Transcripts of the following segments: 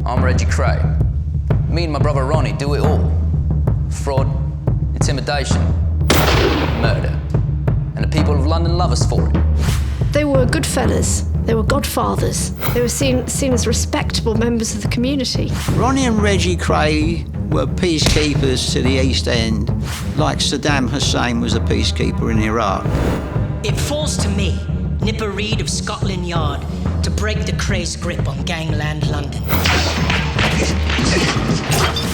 I'm Reggie Kray. Me and my brother Ronnie do it all. Fraud, intimidation, murder. And the people of London love us for it. They were good fellas. They were godfathers. They were seen as respectable members of the community. Ronnie and Reggie Kray were peacekeepers to the East End, like Saddam Hussein was a peacekeeper in Iraq. It falls to me, Nipper Reid of Scotland Yard, to break the Krays' grip on gangland London.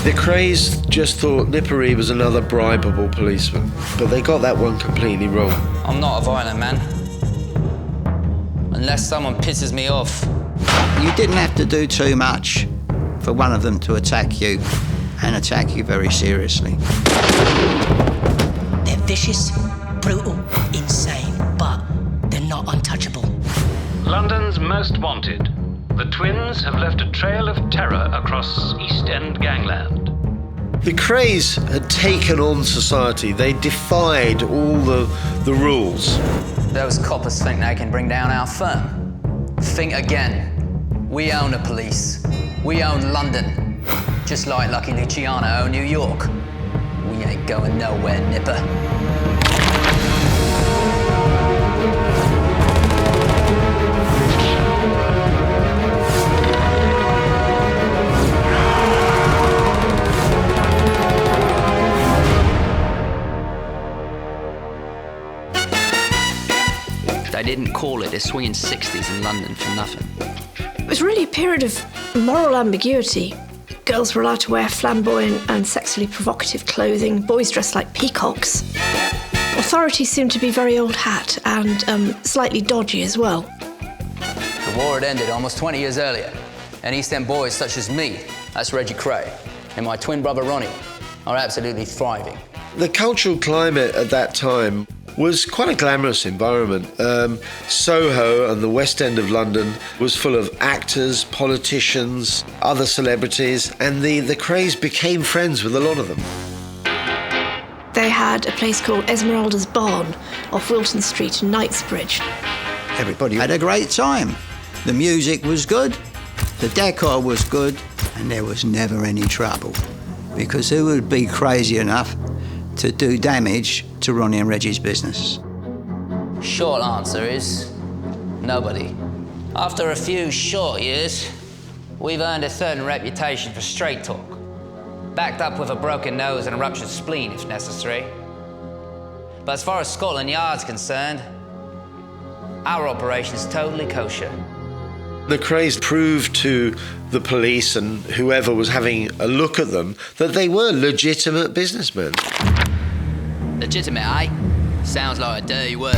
The Krays just thought Nipper Reid was another bribable policeman, but they got that one completely wrong. I'm not a violent man. Unless someone pisses me off. You didn't have to do too much for one of them to attack you, and attack you very seriously. They're vicious, brutal, insane, but they're not untouchable. London's most wanted. The twins have left a trail of terror across East End gangland. The Krays had taken on society. They defied all the rules. Those coppers think they can bring down our firm. Think again. We own the police. We own London. Just like Lucky Luciano owned New York. We ain't going nowhere, Nipper. They didn't call it the swinging 60s in London for nothing. It was really a period of moral ambiguity. Girls were allowed to wear flamboyant and sexually provocative clothing, boys dressed like peacocks. Authorities seemed to be very old hat and slightly dodgy as well. The war had ended almost 20 years earlier, and East End boys such as me, that's Reggie Kray, and my twin brother Ronnie, are absolutely thriving. The cultural climate at that time was quite a glamorous environment. Soho and the West End of London was full of actors, politicians, other celebrities, and the Krays became friends with a lot of them. They had a place called Esmeralda's Barn off Wilton Street in Knightsbridge. Everybody had a great time. The music was good, the decor was good, and there was never any trouble. Because who would be crazy enough to do damage to Ronnie and Reggie's business? Short answer is nobody. After a few short years, we've earned a certain reputation for straight talk, backed up with a broken nose and a ruptured spleen if necessary. But as far as Scotland Yard's concerned, our operation's totally kosher. The Krays proved to the police and whoever was having a look at them that they were legitimate businessmen. Legitimate, eh? Sounds like a dirty word.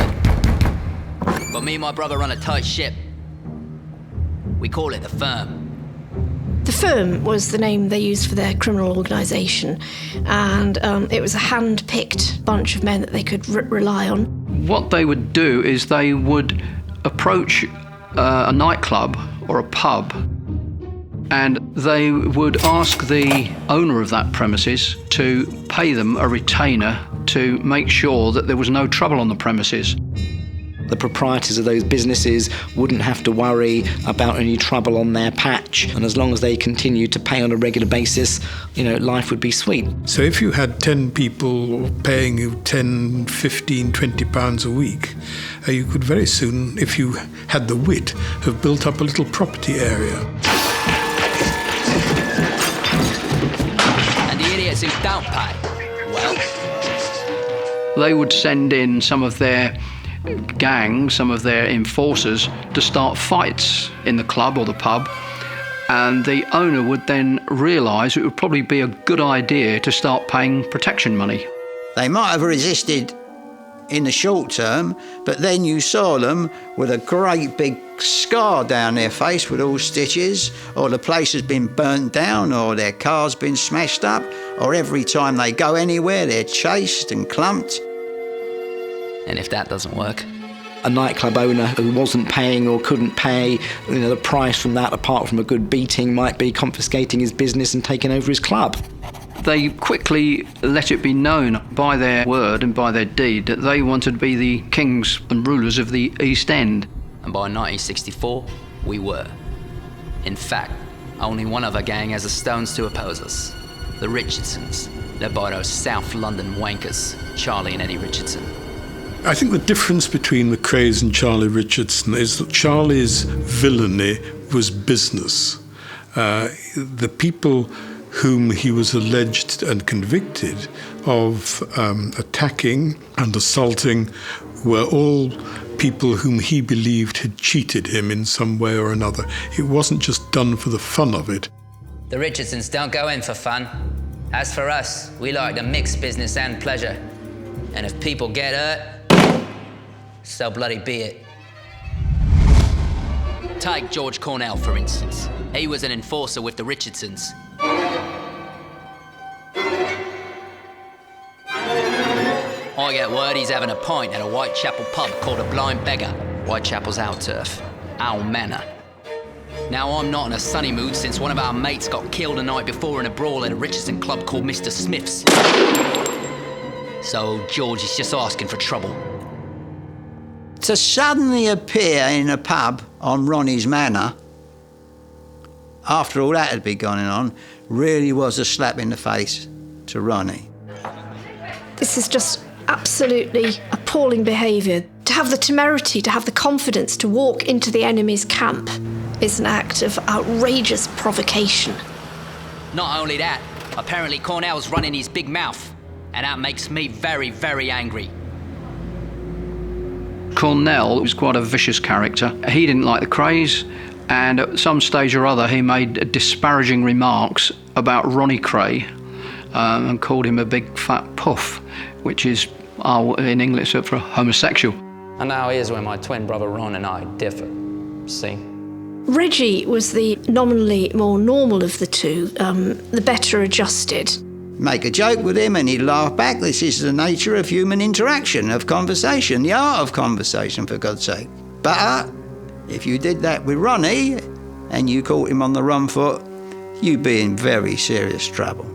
But me and my brother run a tight ship. We call it the Firm. The Firm was the name they used for their criminal organisation, and it was a hand-picked bunch of men that they could rely on. What they would do is they would approach a nightclub or a pub, and they would ask the owner of that premises to pay them a retainer to make sure that there was no trouble on the premises. The proprietors of those businesses wouldn't have to worry about any trouble on their patch, and as long as they continued to pay on a regular basis, life would be sweet. So if you had 10 people paying you 10, 15, 20 pounds a week, you could very soon, if you had the wit, have built up a little property area. And the idiots who don't pay, well, they would send in some of their gangs, some of their enforcers, to start fights in the club or the pub, and the owner would then realise it would probably be a good idea to start paying protection money. They might have resisted in the short term, but then you saw them with a great big scar down their face with all stitches, or the place has been burnt down, or their car's been smashed up, or every time they go anywhere they're chased and clumped. and if that doesn't work, a nightclub owner who wasn't paying or couldn't pay, the price from that, apart from a good beating, might be confiscating his business and taking over his club. They quickly let it be known by their word and by their deed that they wanted to be the kings and rulers of the East End. And by 1964, we were. In fact, Only one other gang has the stones to oppose us. The Richardsons, led by those South London wankers, Charlie and Eddie Richardson. I think the difference between the Krays and Charlie Richardson is that Charlie's villainy was business. The people whom he was alleged and convicted of attacking and assaulting were all people whom he believed had cheated him in some way or another. It wasn't just done for the fun of it. The Richardsons don't go in for fun. As for us, we like to mix business and pleasure. And if people get hurt, so bloody be it. Take George Cornwell, for instance. He was an enforcer with the Richardsons. I get word he's having a pint at a Whitechapel pub called a Blind Beggar. Whitechapel's our turf, our manor. Now, I'm not in a sunny mood since one of our mates got killed the night before in a brawl at a Richardson club called Mr. Smith's. So George is just asking for trouble. To suddenly appear in a pub on Ronnie's manor, after all that had been going on, really was a slap in the face to Ronnie. This is just absolutely appalling behaviour. To have the temerity, to have the confidence to walk into the enemy's camp is an act of outrageous provocation. Not only that, apparently Cornwell's running his big mouth, and that makes me very, very angry. Cornwell was quite a vicious character. He didn't like the Krays, and at some stage or other he made disparaging remarks about Ronnie Kray and called him a big fat puff, which is in English for homosexual. And now here's where my twin brother Ron and I differ. See? Reggie was the nominally more normal of the two, the better adjusted. Make a joke with him and he'd laugh back. This is the nature of human interaction, of conversation, the art of conversation, for God's sake. But if you did that with Ronnie and you caught him on the wrong foot, you'd be in very serious trouble.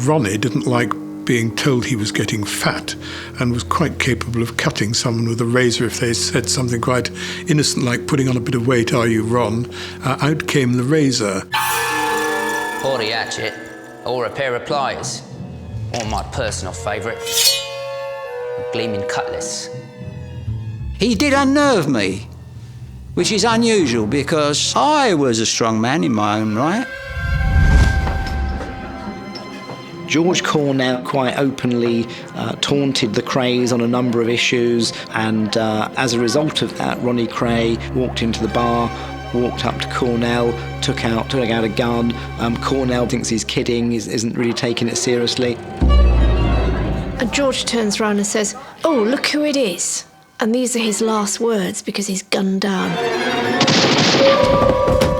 Ronnie didn't like being told he was getting fat and was quite capable of cutting someone with a razor if they said something quite innocent like putting on a bit of weight, "Are you Ron?" Out came the razor. Or the hatchet, or a pair of pliers, or my personal favourite, a gleaming cutlass. He did unnerve me, which is unusual because I was a strong man in my own right. George Cornwell quite openly taunted the Krays on a number of issues, and as a result of that, Ronnie Kray walked into the bar, walked up to Cornwell, took out a gun. Cornwell thinks he's kidding, isn't really taking it seriously. And George turns around and says, "Oh, look who it is." And these are his last words because he's gunned down.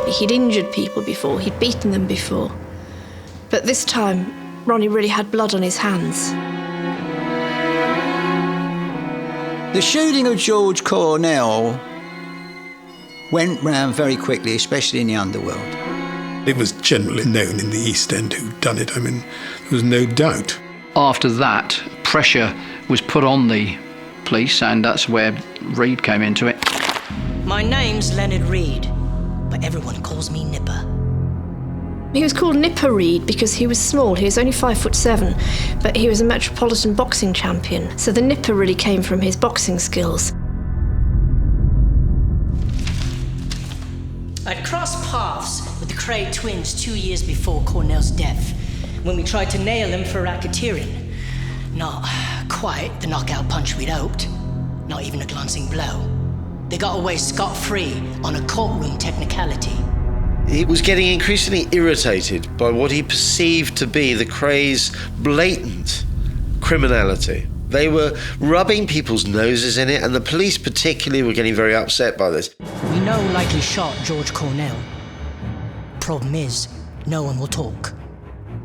He'd injured people before, he'd beaten them before. But this time, Ronnie really had blood on his hands. The shooting of George Cornwell went round very quickly, especially in the underworld. It was generally known in the East End who'd done it. I mean, there was no doubt. After that, pressure was put on the police, and that's where Reed came into it. My name's Leonard Reed, but everyone calls me Nipper. He was called Nipper Reed because he was small. He was only 5'7", but he was a metropolitan boxing champion. So the Nipper really came from his boxing skills. I'd crossed paths with the Kray twins 2 years before Cornwell's death, when we tried to nail him for racketeering. Not quite the knockout punch we'd hoped, not even a glancing blow. They got away scot-free on a courtroom technicality. He was getting increasingly irritated by what he perceived to be the Krays' blatant criminality. They were rubbing people's noses in it, and the police particularly were getting very upset by this. We know likely shot George Cornwell. Problem is, no one will talk.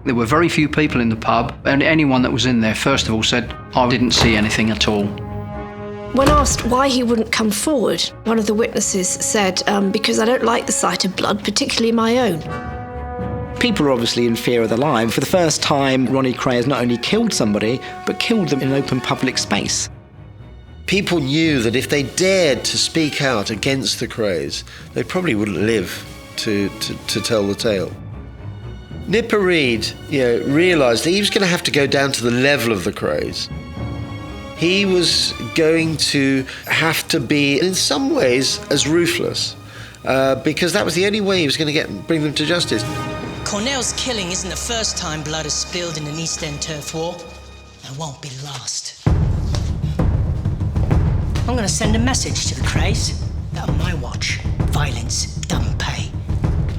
There were very few people in the pub, and anyone that was in there, first of all, said, "I didn't see anything at all." When asked why he wouldn't come forward, one of the witnesses said, "Because I don't like the sight of blood, particularly my own." People are obviously in fear of their lives. For the first time, Ronnie Kray has not only killed somebody, but killed them in an open public space. People knew that if they dared to speak out against the Krays, they probably wouldn't live to tell the tale. Nipper Read, realised that he was going to have to go down to the level of the Krays. He was going to have to be, in some ways, as ruthless, because that was the only way he was going to bring them to justice. Cornwell's killing isn't the first time blood is spilled in an East End turf war. It won't be the last. I'm going to send a message to the Krays that on my watch, violence doesn't pay.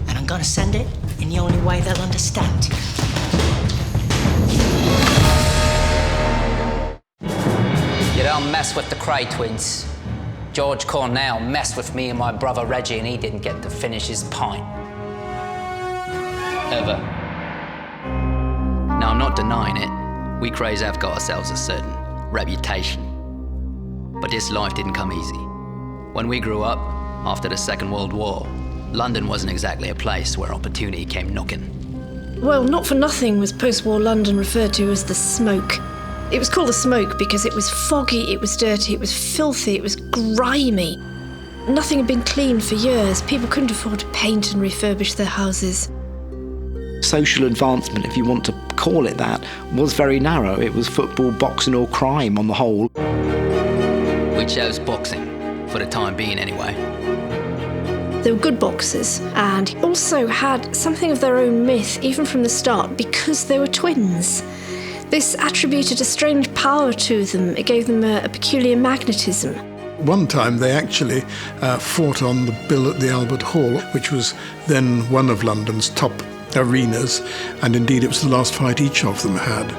And I'm going to send it in the only way they'll understand. You don't mess with the Kray twins. George Cornwell messed with me and my brother Reggie, and he didn't get to finish his pint. Ever. Now, I'm not denying it. We Krays have got ourselves a certain reputation. But this life didn't come easy. When we grew up, after the Second World War, London wasn't exactly a place where opportunity came knocking. Well, not for nothing was post-war London referred to as the Smoke. It was called the Smoke because it was foggy, it was dirty, it was filthy, it was grimy. Nothing had been cleaned for years. People couldn't afford to paint and refurbish their houses. Social advancement, if you want to call it that, was very narrow. It was football, boxing or crime on the whole. We chose boxing, for the time being anyway. They were good boxers and also had something of their own myth, even from the start, because they were twins. This attributed a strange power to them. It gave them a peculiar magnetism. One time they actually fought on the bill at the Albert Hall, which was then one of London's top arenas, and indeed it was the last fight each of them had.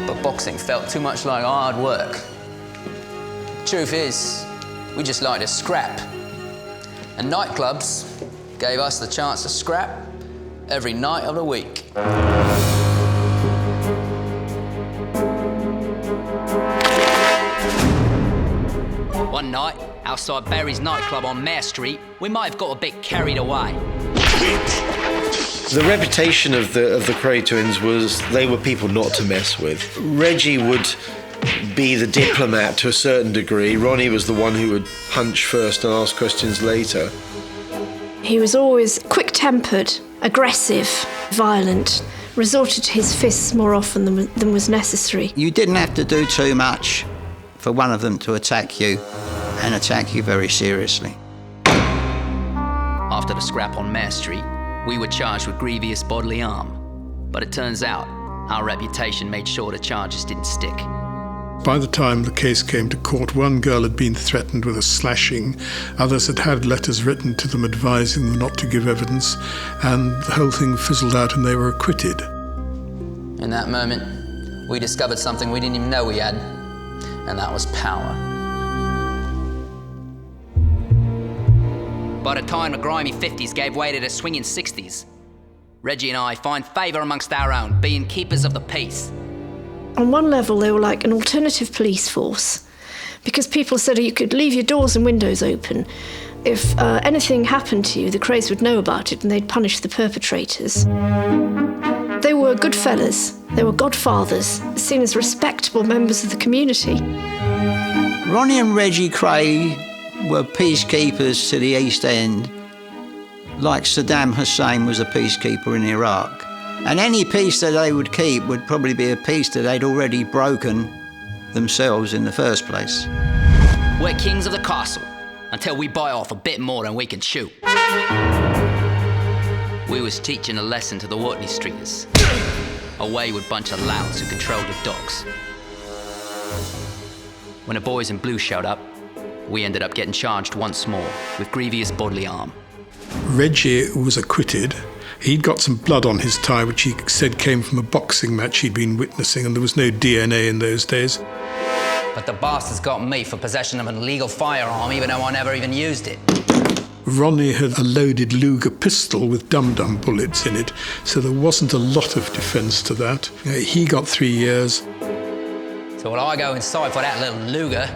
But boxing felt too much like hard work. Truth is, we just like to scrap. And nightclubs gave us the chance to scrap every night of the week. One night, outside Barry's nightclub on Mare Street, we might have got a bit carried away. The reputation of the Kray twins was they were people not to mess with. Reggie would be the diplomat to a certain degree. Ronnie was the one who would punch first and ask questions later. He was always quick-tempered, aggressive, violent, resorted to his fists more often than was necessary. You didn't have to do too much for one of them to attack you, and attack you very seriously. After the scrap on Mare Street, we were charged with grievous bodily harm. But it turns out, our reputation made sure the charges didn't stick. By the time the case came to court, one girl had been threatened with a slashing, others had had letters written to them advising them not to give evidence, and the whole thing fizzled out and they were acquitted. In that moment, we discovered something we didn't even know we had, and that was power. By the time the grimy 50s gave way to the swinging 60s, Reggie and I find favour amongst our own, being keepers of the peace. On one level, they were like an alternative police force, because people said you could leave your doors and windows open. If anything happened to you, the Krays would know about it and they'd punish the perpetrators. They were good fellas. They were godfathers, seen as respectable members of the community. Ronnie and Reggie Kray were peacekeepers to the East End, like Saddam Hussein was a peacekeeper in Iraq. And any peace that they would keep would probably be a peace that they'd already broken themselves in the first place. We're kings of the castle, until we buy off a bit more than we can chew. We was teaching a lesson to the Watney Streeters, a wayward bunch of louts who controlled the dogs. When the boys in blue showed up, we ended up getting charged once more with grievous bodily harm. Reggie was acquitted. He'd got some blood on his tie, which he said came from a boxing match he'd been witnessing, and there was no DNA in those days. But the bastards got me for possession of an illegal firearm, even though I never even used it. Ronnie had a loaded Luger pistol with dum-dum bullets in it, so there wasn't a lot of defence to that. He got 3 years. So while I go inside for that little Luger,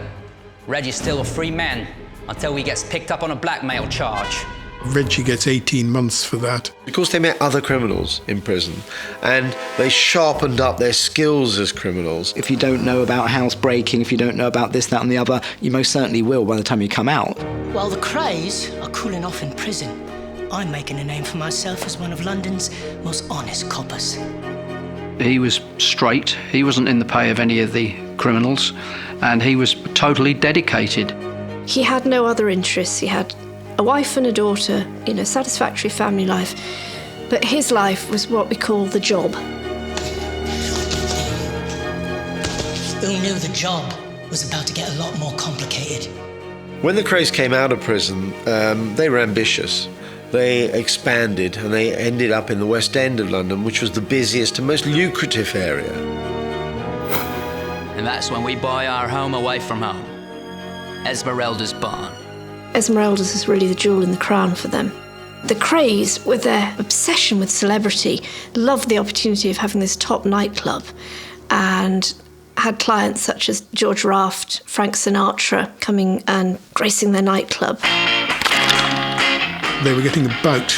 Reggie's still a free man until he gets picked up on a blackmail charge. Reggie gets 18 months for that. Of course, they met other criminals in prison, and they sharpened up their skills as criminals. If you don't know about housebreaking, if you don't know about this, that and the other, you most certainly will by the time you come out. Well, the Krays are cooling off in prison, I'm making a name for myself as one of London's most honest coppers. He was straight, he wasn't in the pay of any of the criminals, and he was totally dedicated. He had no other interests. He had a wife and a daughter, satisfactory family life. But his life was what we call the job. Who knew the job was about to get a lot more complicated? When the Krays came out of prison, they were ambitious. They expanded and they ended up in the West End of London, which was the busiest and most lucrative area. And that's when we buy our home away from home. Esmeralda's barn. Esmeralda's is really the jewel in the crown for them. The Krays, with their obsession with celebrity, loved the opportunity of having this top nightclub and had clients such as George Raft, Frank Sinatra coming and gracing their nightclub. They were getting about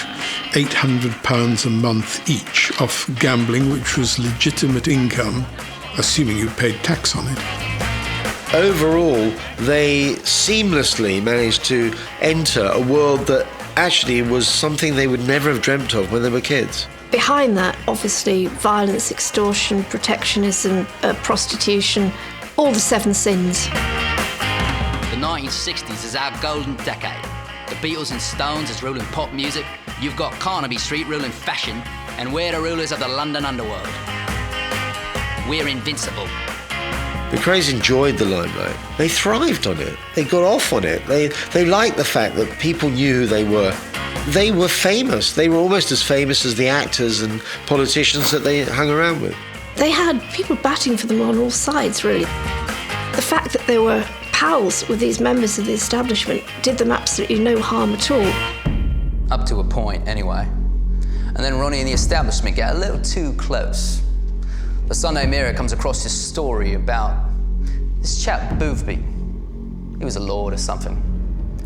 £800 a month each off gambling, which was legitimate income, assuming you paid tax on it. Overall, they seamlessly managed to enter a world that actually was something they would never have dreamt of when they were kids. Behind that, obviously, violence, extortion, protectionism, prostitution, all the seven sins. The 1960s is our golden decade. The Beatles and Stones is ruling pop music, you've got Carnaby Street ruling fashion, and we're the rulers of the London underworld. We're invincible. The Krays enjoyed the limelight. They thrived on it. They got off on it. They liked the fact that people knew who they were. They were famous. They were almost as famous as the actors and politicians that they hung around with. They had people batting for them on all sides, really. The fact that they were pals with these members of the establishment did them absolutely no harm at all. Up to a point, anyway. And then Ronnie and the establishment get a little too close. The Sunday Mirror comes across this story about this chap Boothby. He was a lord or something,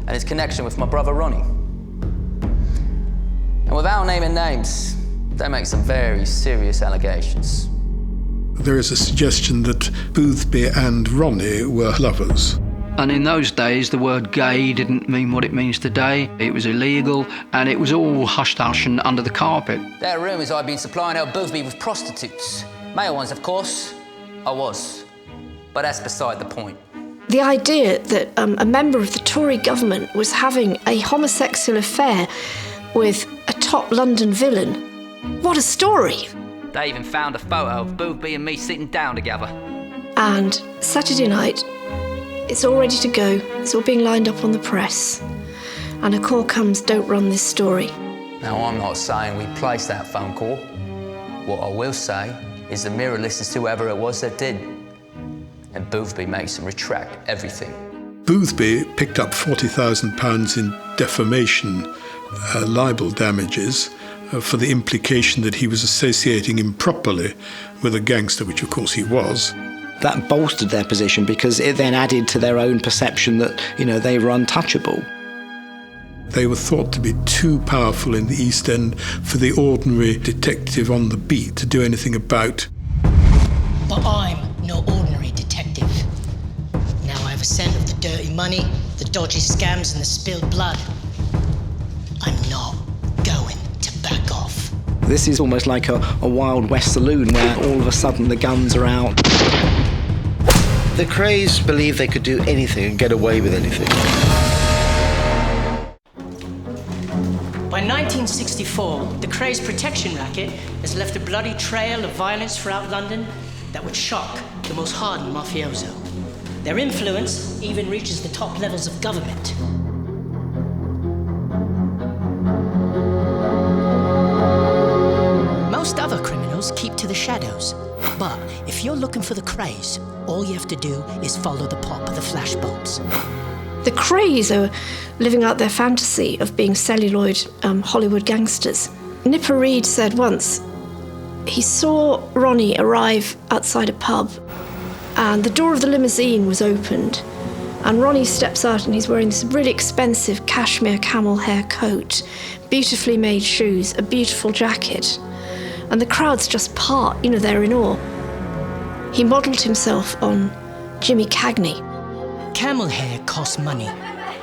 and his connection with my brother Ronnie. And without naming names, they make some very serious allegations. There is a suggestion that Boothby and Ronnie were lovers. And in those days, the word gay didn't mean what it means today. It was illegal, and it was all hush-hush and under the carpet. There are rumours I'd been supplying El Boothby with prostitutes. Male ones, of course. I was. But that's beside the point. The idea that a member of the Tory government was having a homosexual affair with a top London villain. What a story! They even found a photo of Boothby and me sitting down together. And Saturday night, it's all ready to go. It's all being lined up on the press. And a call comes, don't run this story. Now, I'm not saying we placed that phone call. What I will say is the Mirror listens to whoever it was that did. And Boothby makes them retract everything. Boothby picked up £40,000 in defamation, libel damages, for the implication that he was associating improperly with a gangster, which of course he was. That bolstered their position because it then added to their own perception that, they were untouchable. They were thought to be too powerful in the East End for the ordinary detective on the beat to do anything about. But I'm no ordinary detective. Now I have a scent of the dirty money, the dodgy scams and the spilled blood. I'm not going to back off. This is almost like a Wild West saloon where all of a sudden the guns are out. The Krays believed they could do anything and get away with anything. By 1964, the Krays protection racket has left a bloody trail of violence throughout London that would shock the most hardened mafioso. Their influence even reaches the top levels of government. Most other criminals keep to the shadows. But if you're looking for the Krays, all you have to do is follow the pop of the flashbulbs. The Krays are living out their fantasy of being celluloid Hollywood gangsters. Nipper Reid said once he saw Ronnie arrive outside a pub and the door of the limousine was opened and Ronnie steps out and he's wearing this really expensive cashmere camel hair coat, beautifully made shoes, a beautiful jacket. And the crowds just part, they're in awe. He modelled himself on Jimmy Cagney. Camel hair costs money.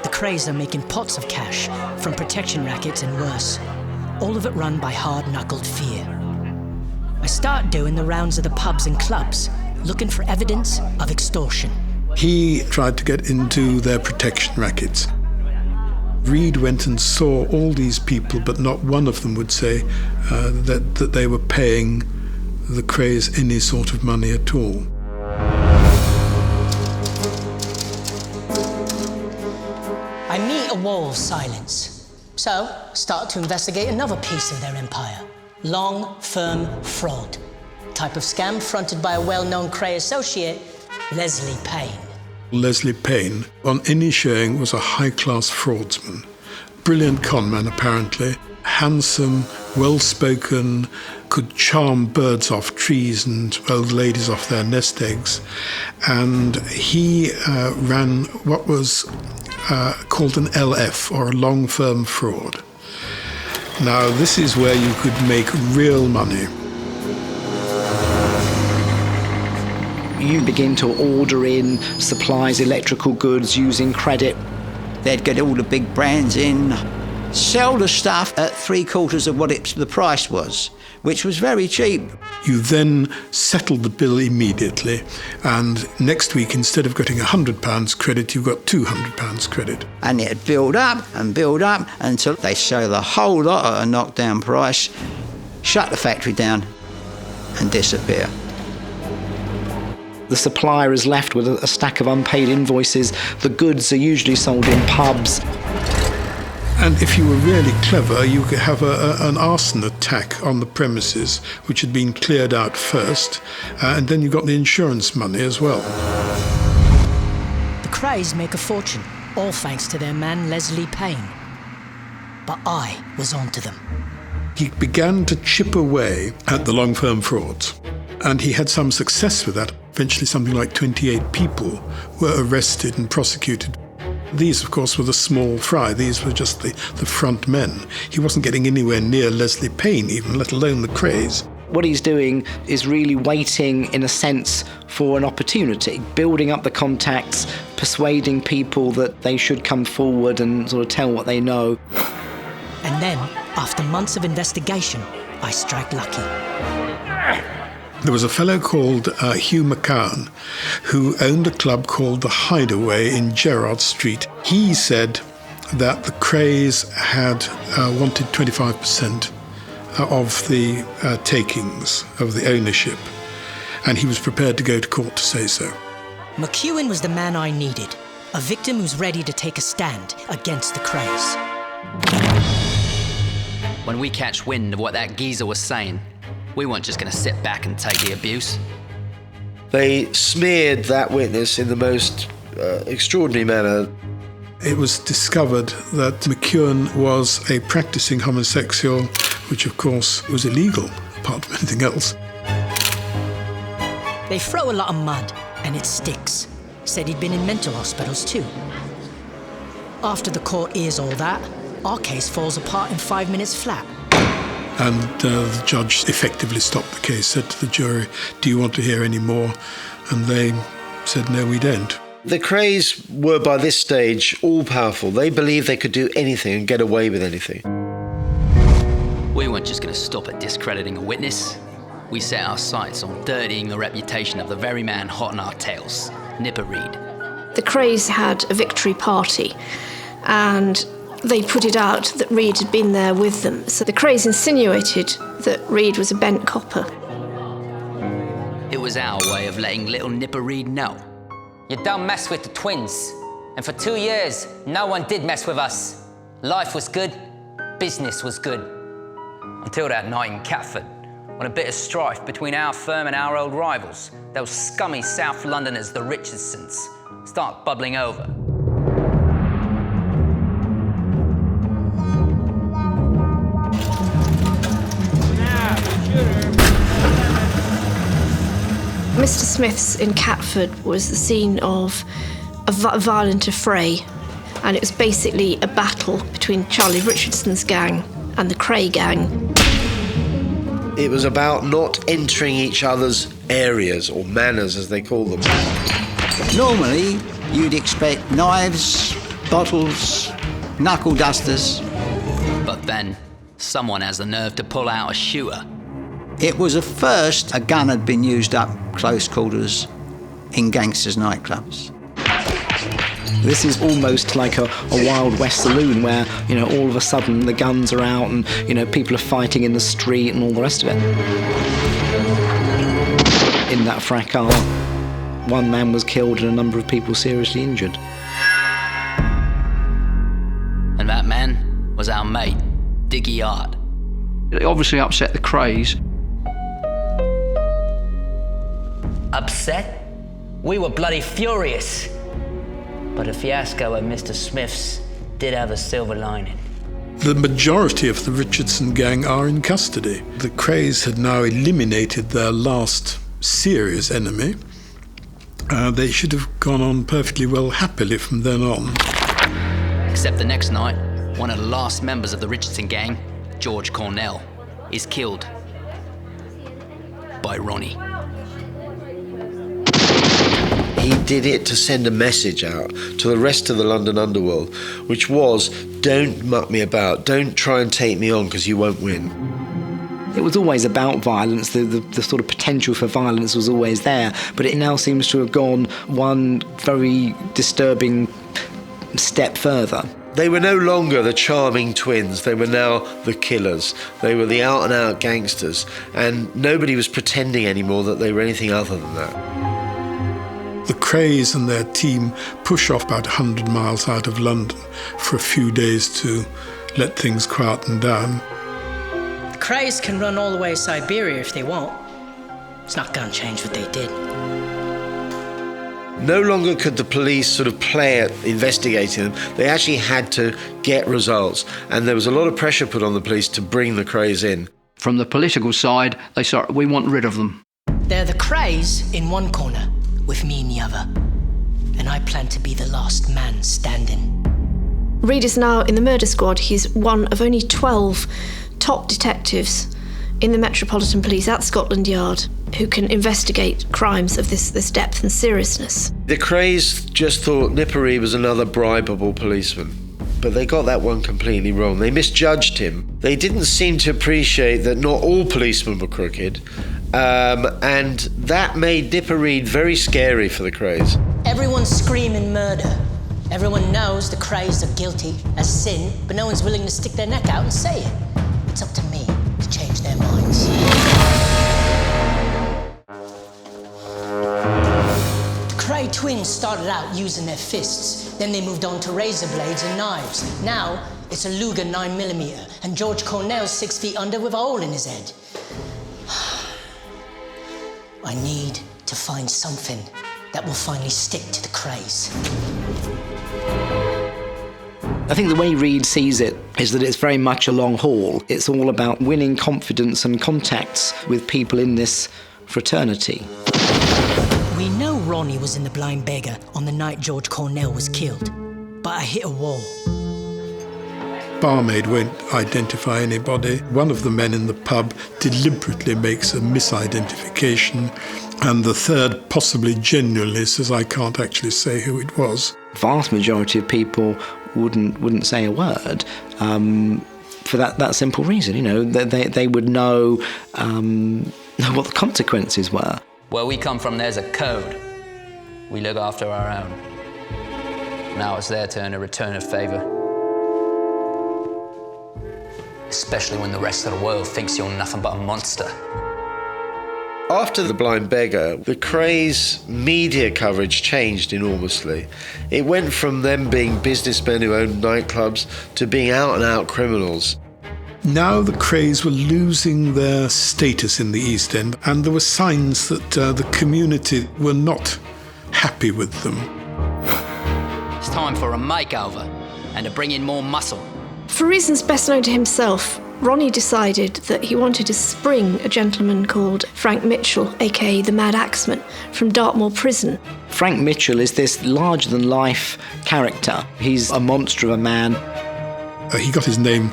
The Krays are making pots of cash from protection rackets and worse. All of it run by hard-knuckled fear. I start doing the rounds of the pubs and clubs, looking for evidence of extortion. He tried to get into their protection rackets. Reed went and saw all these people, but not one of them would say that they were paying the Krays any sort of money at all. I meet a wall of silence. So, start to investigate another piece of their empire. Long, firm fraud. Type of scam fronted by a well-known Kray associate, Leslie Payne. Leslie Payne, on any showing, was a high-class fraudsman. Brilliant conman, apparently. Handsome, well-spoken, could charm birds off trees and old ladies off their nest eggs. And he ran what was called an LF, or a long-firm fraud. Now, this is where you could make real money. You begin to order in supplies, electrical goods using credit. They'd get all the big brands in, sell the stuff at 3/4 of what the price was, which was very cheap. You then settled the bill immediately, and next week, instead of getting £100 credit, you got £200 credit. And it'd build up until they sell the whole lot at a knockdown price, shut the factory down, and disappear. The supplier is left with a stack of unpaid invoices. The goods are usually sold in pubs. And if you were really clever, you could have an arson attack on the premises, which had been cleared out first, and then you got the insurance money as well. The Krays make a fortune, all thanks to their man Leslie Payne. But I was onto them. He began to chip away at the long-firm frauds, and he had some success with that. Eventually, something like 28 people were arrested and prosecuted. These, of course, were the small fry. These were just the front men. He wasn't getting anywhere near Leslie Payne even, let alone the Krays. What he's doing is really waiting, in a sense, for an opportunity, building up the contacts, persuading people that they should come forward and sort of tell what they know. And then, after months of investigation, I strike lucky. There was a fellow called Hugh McCown who owned a club called The Hideaway in Gerrard Street. He said that the Krays had wanted 25% of the takings, of the ownership, and he was prepared to go to court to say so. McEwen was the man I needed, a victim who's ready to take a stand against the Krays. When we catch wind of what that geezer was saying, we weren't just going to sit back and take the abuse. They smeared that witness in the most extraordinary manner. It was discovered that McEwen was a practicing homosexual, which of course was illegal, apart from anything else. They throw a lot of mud, and it sticks. Said he'd been in mental hospitals too. After the court hears all that, our case falls apart in 5 minutes flat. And the judge effectively stopped the case, said to the jury, "Do you want to hear any more?" And they said, "No, we don't." The Krays were, by this stage, all-powerful. They believed they could do anything and get away with anything. We weren't just going to stop at discrediting a witness. We set our sights on dirtying the reputation of the very man hot on our tails, Nipper Reed. The Krays had a victory party, and they put it out that Reed had been there with them. So the Krays insinuated that Reed was a bent copper. It was our way of letting little Nipper Reed know. You don't mess with the twins. And for 2 years, no one did mess with us. Life was good, business was good. Until that night in Catford, when a bit of strife between our firm and our old rivals, those scummy South Londoners, the Richardsons, start bubbling over. Mr. Smith's in Catford was the scene of a violent affray, and it was basically a battle between Charlie Richardson's gang and the Kray gang. It was about not entering each other's areas, or manors as they call them. Normally, you'd expect knives, bottles, knuckle dusters. But then, someone has the nerve to pull out a shooter. It was a first a gun had been used up close quarters in Gangsters nightclubs. This is almost like a Wild West saloon where, all of a sudden the guns are out and, people are fighting in the street and all the rest of it. In that fracas, one man was killed and a number of people seriously injured. And that man was our mate, Diggy Art. It obviously upset the Krays. Upset? We were bloody furious. But the fiasco at Mr. Smith's did have a silver lining. The majority of the Richardson gang are in custody. The Krays had now eliminated their last serious enemy. They should have gone on perfectly well happily from then on. Except the next night, one of the last members of the Richardson gang, George Cornwell, is killed by Ronnie. He did it to send a message out to the rest of the London underworld, which was, don't muck me about, don't try and take me on because you won't win. It was always about violence, the sort of potential for violence was always there, but it now seems to have gone one very disturbing step further. They were no longer the charming twins, they were now the killers. They were the out-and-out gangsters, and nobody was pretending anymore that they were anything other than that. The Krays and their team push off about 100 miles out of London for a few days to let things quieten down. The Krays can run all the way to Siberia if they want. It's not gonna change what they did. No longer could the police sort of play at investigating them. They actually had to get results, and there was a lot of pressure put on the police to bring the Krays in. From the political side, they said, we want rid of them. They're the Krays in one corner, with me in the other. And I plan to be the last man standing. Reed is now in the murder squad. He's one of only 12 top detectives in the Metropolitan Police at Scotland Yard who can investigate crimes of this depth and seriousness. The Krays just thought Nipperee was another bribable policeman, but they got that one completely wrong. They misjudged him. They didn't seem to appreciate that not all policemen were crooked, and that made Nipperee very scary for the Krays. Everyone's screaming murder. Everyone knows the Krays are guilty as sin, but no one's willing to stick their neck out and say it. It's up to me to change their minds. The Kray twins started out using their fists. Then they moved on to razor blades and knives. Now it's a Luger 9mm, and George Cornwell's 6 feet under with a hole in his head. I need to find something that will finally stick to the Krays. I think the way Reed sees it is that it's very much a long haul. It's all about winning confidence and contacts with people in this fraternity. We know Ronnie was in the Blind Beggar on the night George Cornwell was killed, but I hit a wall. Barmaid won't identify anybody. One of the men in the pub deliberately makes a misidentification, and the third possibly genuinely says, I can't actually say who it was. Vast majority of people wouldn't say a word for that simple reason. They would know what the consequences were. Where we come from, there's a code. We look after our own. Now it's their turn to return a favour. Especially when the rest of the world thinks you're nothing but a monster. After the Blind Beggar, the Krays' media coverage changed enormously. It went from them being businessmen who owned nightclubs to being out-and-out criminals. Now the Krays were losing their status in the East End, and there were signs that the community were not happy with them. It's time for a makeover and to bring in more muscle. For reasons best known to himself, Ronnie decided that he wanted to spring a gentleman called Frank Mitchell, aka the Mad Axeman, from Dartmoor Prison. Frank Mitchell is this larger-than-life character. He's a monster of a man. He got his name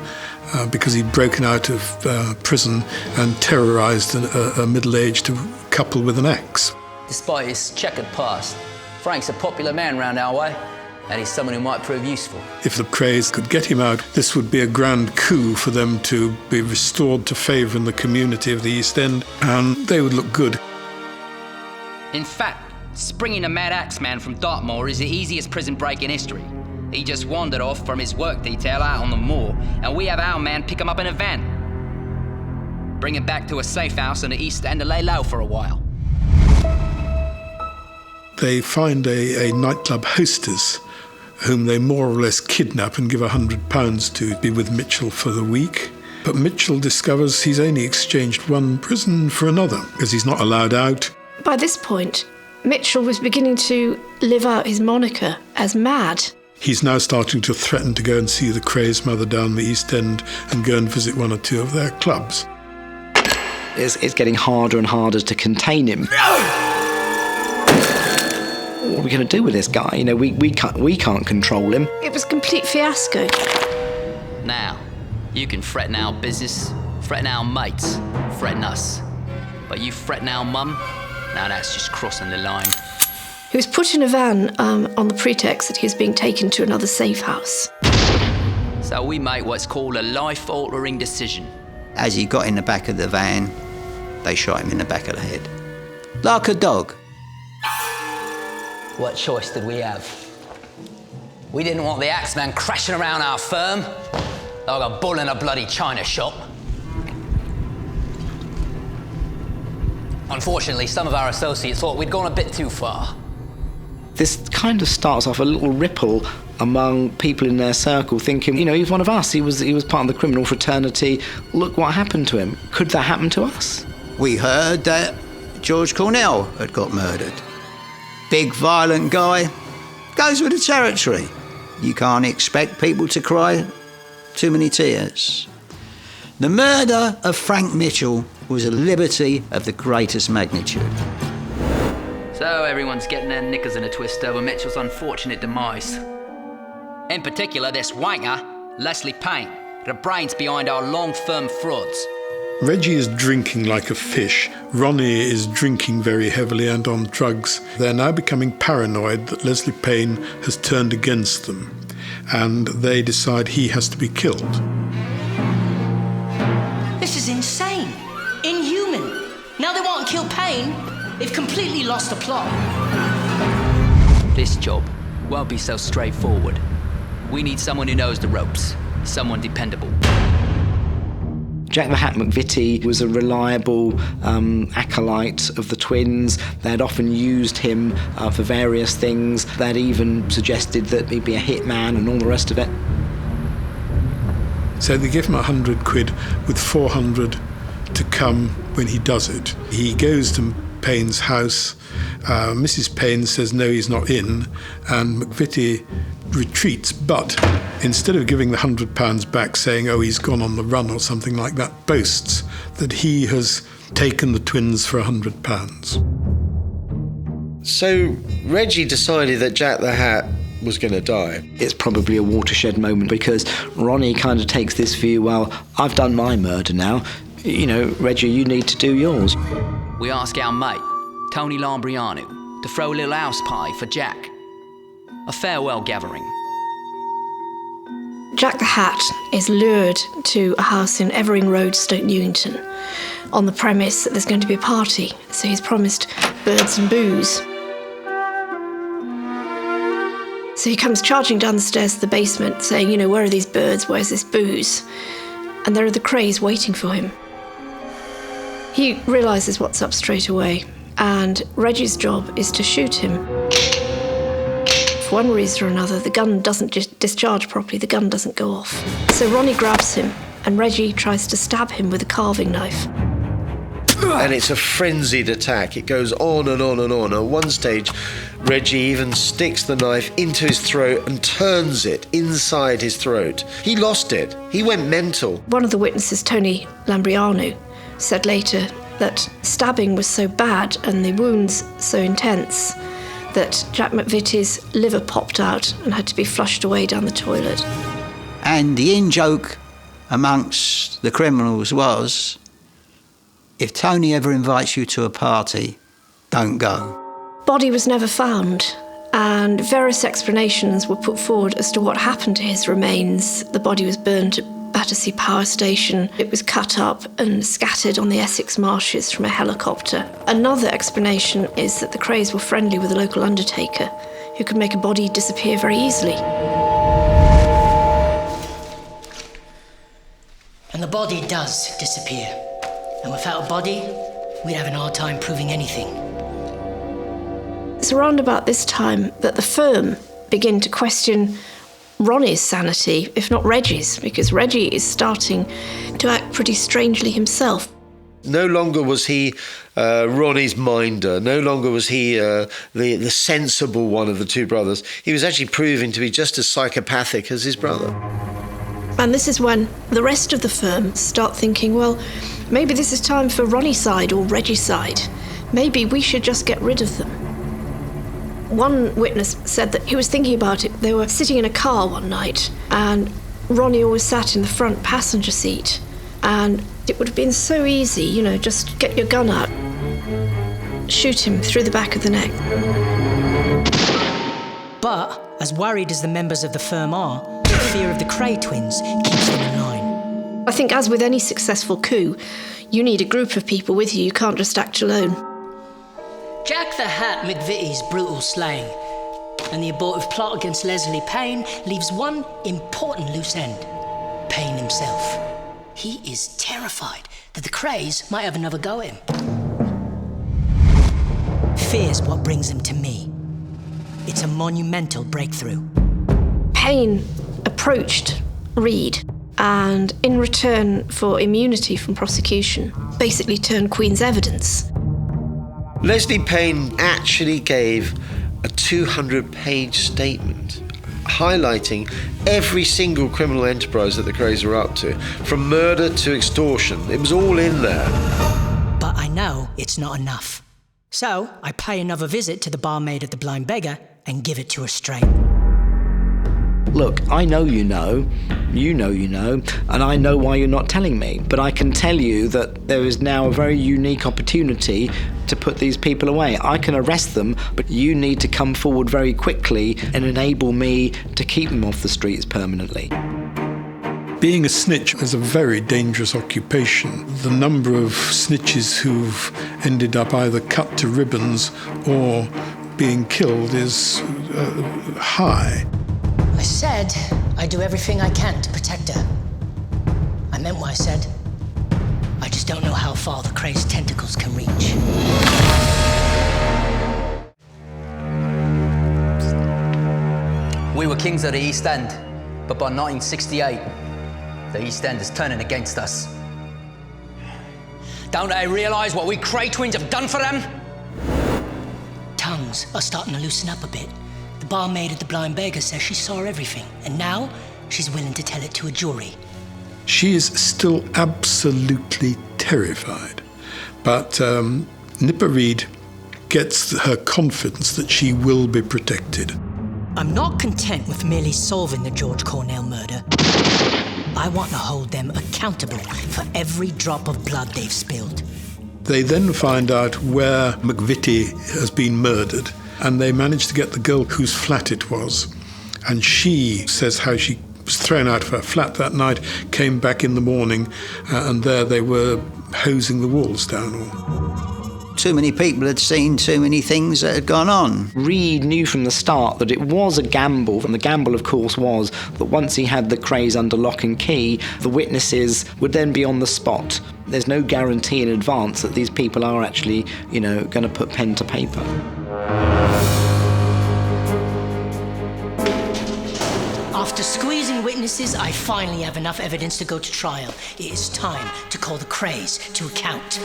because he'd broken out of prison and terrorised a middle-aged couple with an axe. Despite his checkered past, Frank's a popular man round our way. and he's someone who might prove useful. If the Krays could get him out, this would be a grand coup for them to be restored to favour in the community of the East End, and they would look good. In fact, springing a mad Axeman from Dartmoor is the easiest prison break in history. He just wandered off from his work detail out on the moor, and we have our man pick him up in a van. Bring him back to a safe house in the East End to lay low for a while. They find a nightclub hostess whom they more or less kidnap and give £100 to be with Mitchell for the week. But Mitchell discovers he's only exchanged one prison for another, because he's not allowed out. By this point, Mitchell was beginning to live out his moniker as Mad. He's now starting to threaten to go and see the Krays' mother down the East End and go and visit one or two of their clubs. It's getting harder and harder to contain him. What are we going to do with this guy? You know, we can't control him. It was a complete fiasco. Now, you can threaten our business, threaten our mates, threaten us. But you threaten our mum? Now that's just crossing the line. He was put in a van on the pretext that he was being taken to another safe house. So we make what's called a life-altering decision. As he got in the back of the van, they shot him in the back of the head. Like a dog. What choice did we have? We didn't want the Axeman crashing around our firm like a bull in a bloody china shop. Unfortunately, some of our associates thought we'd gone a bit too far. This kind of starts off a little ripple among people in their circle thinking, you know, he's one of us, he was part of the criminal fraternity, look what happened to him. Could that happen to us? We heard that George Cornwell had got murdered. Big, violent guy, goes with the territory. You can't expect people to cry too many tears. The murder of Frank Mitchell was a liberty of the greatest magnitude. So everyone's getting their knickers in a twist over Mitchell's unfortunate demise. In particular, this wanker, Leslie Payne, the brains behind our long-firm frauds. Reggie is drinking like a fish. Ronnie is drinking very heavily and on drugs. They're now becoming paranoid that Leslie Payne has turned against them, and they decide he has to be killed. This is insane. Inhuman. Now they want to kill Payne. They've completely lost the plot. This job won't be so straightforward. We need someone who knows the ropes, someone dependable. Jack the Hat McVitie was a reliable acolyte of the twins. They'd often used him for various things. They'd even suggested that he'd be a hitman and all the rest of it. So they give him £100 with 400 to come when he does it. He goes to Payne's house. Mrs. Payne says no, he's not in, and McVitie retreats, but instead of giving the £100 back, saying, oh, he's gone on the run or something like that, boasts that he has taken the twins for £100. So Reggie decided that Jack the Hat was going to die. It's probably a watershed moment because Ronnie kind of takes this view, well, I've done my murder now. You know, Reggie, you need to do yours. We ask our mate, Tony Lambriano, to throw a little house party for Jack. A farewell gathering. Jack the Hat is lured to a house in Evering Road, Stoke Newington, on the premise that there's going to be a party, so he's promised birds and booze. So he comes charging down the stairs to the basement, saying, you know, where are these birds, where's this booze? And there are the Krays waiting for him. He realises what's up straight away, and Reggie's job is to shoot him. For one reason or another, the gun doesn't discharge properly, the gun doesn't go off. So Ronnie grabs him, and Reggie tries to stab him with a carving knife. And it's a frenzied attack. It goes on and on and on. At one stage, Reggie even sticks the knife into his throat and turns it inside his throat. He lost it. He went mental. One of the witnesses, Tony Lambriano, said later that stabbing was so bad and the wounds so intense that Jack McVitie's liver popped out and had to be flushed away down the toilet. And the in-joke amongst the criminals was, if Tony ever invites you to a party, don't go. Body was never found, and various explanations were put forward as to what happened to his remains. The body was burned at Battersea Power Station. It was cut up and scattered on the Essex marshes from a helicopter. Another explanation is that the Krays were friendly with a local undertaker who could make a body disappear very easily. And the body does disappear. And without a body, we'd have an hard time proving anything. It's around about this time that the firm begin to question Ronnie's sanity, if not Reggie's, because Reggie is starting to act pretty strangely himself. No longer was he Ronnie's minder. No longer was he the sensible one of the two brothers. He was actually proving to be just as psychopathic as his brother. And this is when the rest of the firm start thinking, well, maybe this is time for Ronnie's side or Reggie's side. Maybe we should just get rid of them. One witness said that he was thinking about it. They were sitting in a car one night, and Ronnie always sat in the front passenger seat. And it would have been so easy, you know, just get your gun out, shoot him through the back of the neck. But, as worried as the members of the firm are, the fear of the Kray twins keeps them in line. I think, as with any successful coup, you need a group of people with you. You can't just act alone. Jack the Hat McVitie's brutal slaying and the abortive plot against Leslie Payne leaves one important loose end. Payne himself. He is terrified that the Krays might have another go at him. Fear's what brings him to me. It's a monumental breakthrough. Payne approached Reed and, in return for immunity from prosecution, basically turned Queen's evidence. Leslie Payne actually gave a 200-page statement highlighting every single criminal enterprise that the Krays were up to, from murder to extortion. It was all in there. But I know it's not enough. So I pay another visit to the barmaid at the Blind Beggar and give it to her straight. Look, I know you know, and I know why you're not telling me. But I can tell you that there is now a very unique opportunity to put these people away. I can arrest them, but you need to come forward very quickly and enable me to keep them off the streets permanently. Being a snitch is a very dangerous occupation. The number of snitches who've ended up either cut to ribbons or being killed is high. I said I'd do everything I can to protect her. I meant what I said. I just don't know how far the Kray's tentacles can reach. We were kings of the East End, but by 1968, the East End is turning against us. Don't they realise what we Kray twins have done for them? Tongues are starting to loosen up a bit. The barmaid at the Blind Beggar says she saw everything, and now she's willing to tell it to a jury. She is still absolutely terrified, but Nipper Reed gets her confidence that she will be protected. I'm not content with merely solving the George Cornwell murder. I want to hold them accountable for every drop of blood they've spilled. They then find out where McVitie has been murdered, and they manage to get the girl whose flat it was. And she says how she was thrown out of her flat that night, came back in the morning, and there they were hosing the walls down. Too many people had seen too many things that had gone on. Reed knew from the start that it was a gamble, and the gamble, of course, was that once he had the Krays under lock and key, the witnesses would then be on the spot. There's no guarantee in advance that these people are actually, going to put pen to paper. After squeezing witnesses, I finally have enough evidence to go to trial. It is time to call the Krays to account.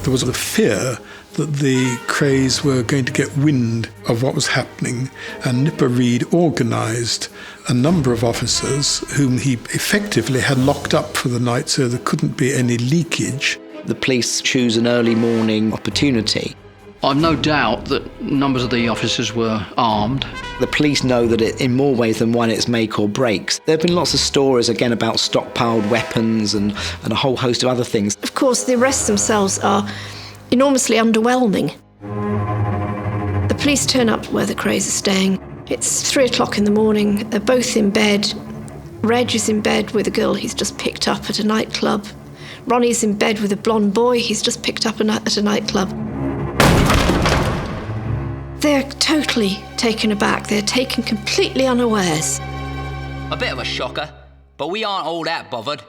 There was a fear that the Krays were going to get wind of what was happening, and Nipper Reed organised a number of officers whom he effectively had locked up for the night so there couldn't be any leakage. The police choose an early morning opportunity. I've no doubt that numbers of the officers were armed. The police know that in more ways than one, it's make or breaks. There have been lots of stories, again, about stockpiled weapons and a whole host of other things. Of course, the arrests themselves are enormously underwhelming. police turn up where the Krays are staying. It's 3 o'clock in the morning. They're both in bed. Reg is in bed with a girl he's just picked up at a nightclub. Ronnie's in bed with a blonde boy he's just picked up at a nightclub. They're totally taken aback. They're taken completely unawares. A bit of a shocker, but we aren't all that bothered.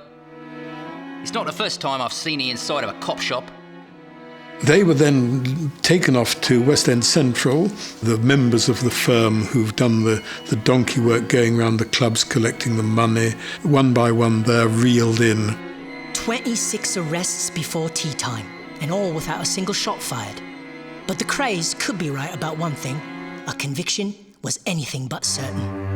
It's not the first time I've seen the inside of a cop shop. They were then taken off to West End Central. The members of the firm who've done the donkey work going around the clubs collecting the money, one by one they're reeled in. 26 arrests before tea time, and all without a single shot fired. But the Krays could be right about one thing. A conviction was anything but certain.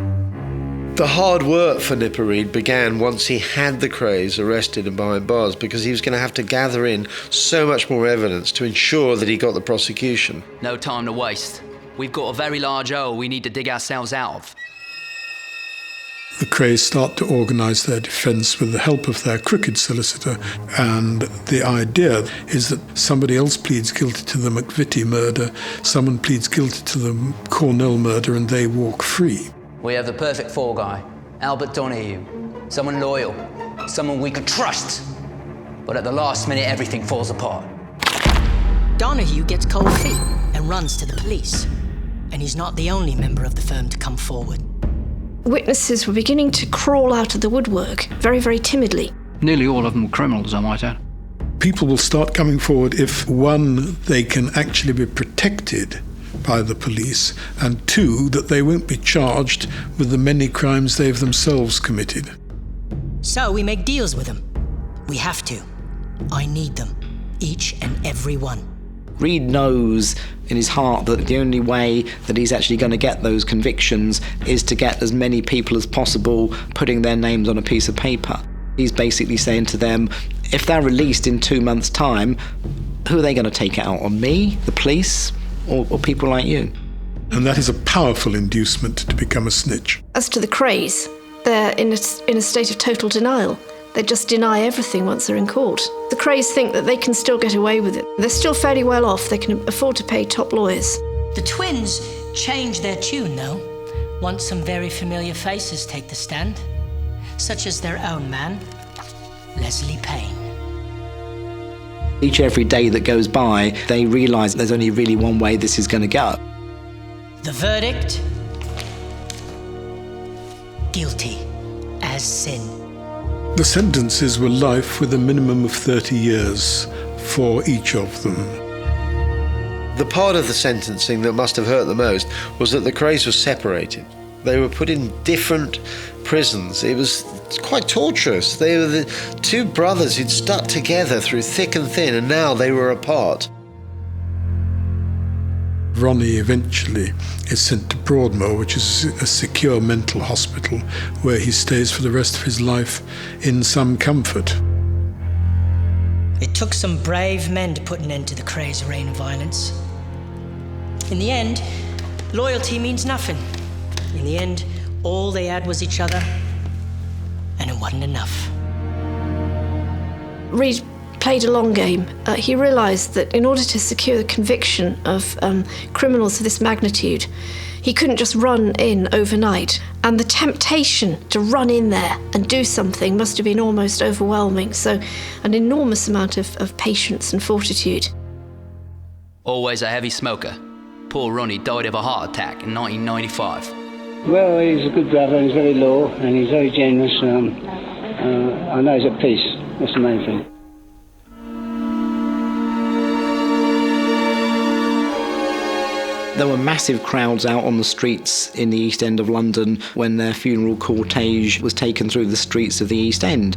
The hard work for Nipper Read began once he had the Krays arrested and behind bars, because he was going to have to gather in so much more evidence to ensure that he got the prosecution. No time to waste. We've got a very large hole we need to dig ourselves out of. The Krays start to organise their defence with the help of their crooked solicitor, and the idea is that somebody else pleads guilty to the McVitie murder, someone pleads guilty to the Cornwell murder, and they walk free. We have the perfect fall guy, Albert Donahue. Someone loyal, someone we could trust. But at the last minute, everything falls apart. Donahue gets cold feet and runs to the police. And he's not the only member of the firm to come forward. Witnesses were beginning to crawl out of the woodwork, very, very timidly. Nearly all of them were criminals, I might add. People will start coming forward if, one, they can actually be protected by the police, and two, that they won't be charged with the many crimes they've themselves committed. So we make deals with them. We have to. I need them. Each and every one. Reed knows in his heart that the only way that he's actually going to get those convictions is to get as many people as possible putting their names on a piece of paper. He's basically saying to them, if they're released in 2 months' time, who are they going to take it out on? Me, the police, or people like you? And that is a powerful inducement to become a snitch. As to the Krays, they're in a state of total denial. They just deny everything once they're in court. The Krays think that they can still get away with it. They're still fairly well off. They can afford to pay top lawyers. The twins change their tune, though, once some very familiar faces take the stand, such as their own man, Leslie Payne. Each every day that goes by, they realise there's only really one way this is going to go. The verdict? Guilty as sin. The sentences were life with a minimum of 30 years for each of them. The part of the sentencing that must have hurt the most was that the Krays were separated. They were put in different prisons. It was quite torturous. They were the two brothers who'd stuck together through thick and thin, and now they were apart. Ronnie eventually is sent to Broadmoor, which is a secure mental hospital where he stays for the rest of his life in some comfort. It took some brave men to put an end to the Krays' reign of violence. In the end, loyalty means nothing. In the end, all they had was each other, and it wasn't enough. Reed played a long game. He realised that in order to secure the conviction of criminals of this magnitude, he couldn't just run in overnight. And the temptation to run in there and do something must have been almost overwhelming. So an enormous amount of patience and fortitude. Always a heavy smoker. Poor Ronnie died of a heart attack in 1995. Well, he's a good brother, he's very loyal and he's very generous. I know he's at peace, that's the main thing. There were massive crowds out on the streets in the East End of London when their funeral cortege was taken through the streets of the East End.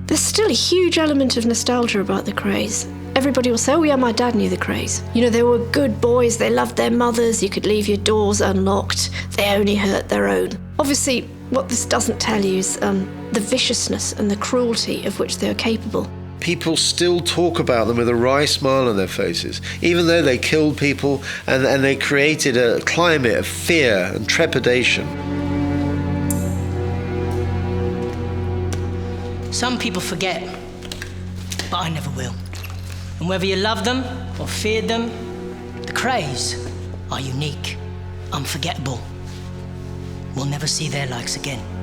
There's still a huge element of nostalgia about the Krays. Everybody will say, oh yeah, my dad knew the Krays. You know, they were good boys, they loved their mothers, you could leave your doors unlocked, they only hurt their own. Obviously, what this doesn't tell you is the viciousness and the cruelty of which they are capable. People still talk about them with a wry smile on their faces, even though they killed people and they created a climate of fear and trepidation. Some people forget, but I never will. And whether you loved them or feared them, the Krays are unique, unforgettable. We'll never see their likes again.